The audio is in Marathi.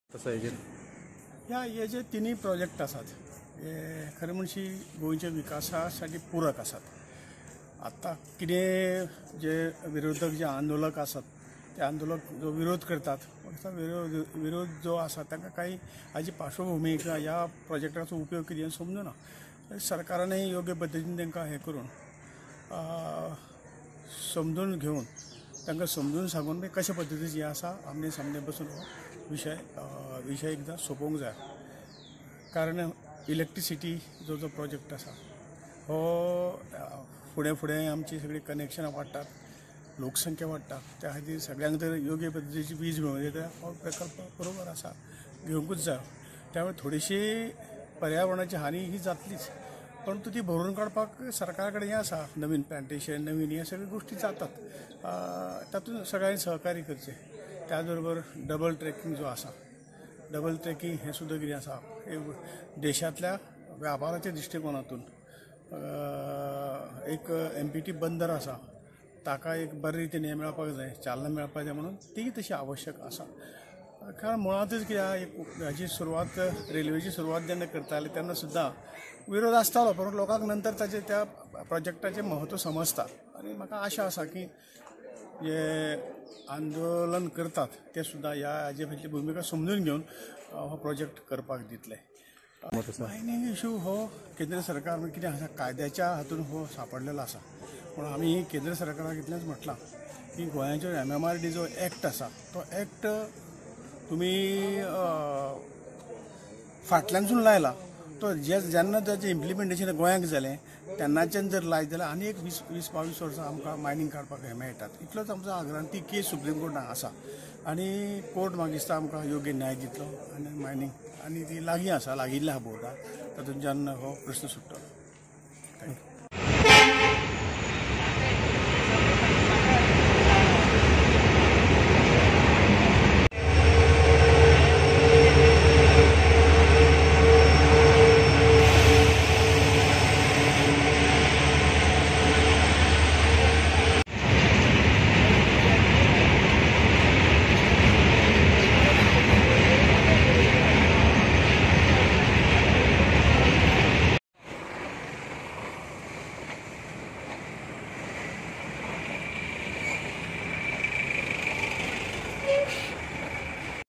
तसं हेजेर हे जे तिन्ही प्रोजेक्ट आसात हे खरें म्हणशी गोंयच्या विकासासाठी पूरक आसात। आतां कितें जे विरोधक जे आंदोलक आसात ते आंदोलक जो विरोध करतात विरोध जो आसा तांकां काही हाजी पार्श्वभूमी ह्या प्रोजेक्टाचो उपयोग कितें समजना। सरकारानय योग्य पद्दतीन तांकां हें करून समजून घेवन तांकां समजून सांगून कशा पद्दतीन जें आसा आमने सामने बसून विषय एकदां सोंपोवंक जाय। कारण इलेक्ट्रिसिटी जो प्रोजेक्ट आसा हो फुडें आमची सगळी कनेक्शनां वाडटात, लोकसंख्या वाडटा, त्या खातीर सगळ्यांक जर योग्य पद्दतीची वीज मेळूंक जाय जाल्यार हो प्रकल्प बरोबर आसा, घेवंकूच जाय। त्यामुळे थोडीशी पर्यावरणाची हानी ही जातलीच, परंतु ती भरून काडपाक सरकारा कडेन हें आसा, नवीन प्लांटेशन नवीन हे सगळ्यो गोश्टी जातात, तातूंत सगळ्यांनी सहकार्य करचें। त्याच बरोबर डबल ट्रॅकिंग जो आसा, डबल ट्रॅकिंग हें सुद्दां कितें आसा देशांतल्या व्यापाराच्या दृश्टिकोनातून एक MPT बंदर आसा ताका एक बरे रितीन हें मेळपाक जाय, चालना मेळपाक जाय, म्हणून ती तशी आवश्यक आसा। कारण मुळातच कितें हाची सुरवात रेल्वेची सुरवात जेन्ना करताले तेन्ना सुद्दां विरोध आसतालो, परंतु लोकांक नंतर ताचे त्या प्रोजेक्टाचें महत्व समजता। आनी म्हाका आशा आसा की जे आंदोलन करतात ते सुद्दां हाजे फाटली भुमिका समजून घेवन हो प्रोजेक्ट करपाक दितले। मायनींग इश्यू हो केंद्र सरकार कितें आसा कायद्याच्या हातून हो सांपडलेलो आसा, पूण आमी केंद्र सरकाराक इतलेंच म्हटलां की गोंयाचो MMRD जो एक्ट आसा तो एक्ट तुमी फाटल्यानसून लायला, तो जेन्ना ताचें इम्प्लिमेंटेशन गोंयांत जालें तेन्नाच्यान जर लायत जाल्यार आनी एक 20-22 वर्सां आमकां मायनींग काडपाक मेळटात। इतलोच आमचो आग्रह, ती केस सुप्रीम कोर्टाक आसा आनी कोर्ट म्हाका दिसता आमकां योग्य न्याय दितलो आनी मायनींग आनी ती लागीं आसा, लागिल्ली आसा बोर्डाक, तातूंतल्यान हो प्रश्न सुट्टलो।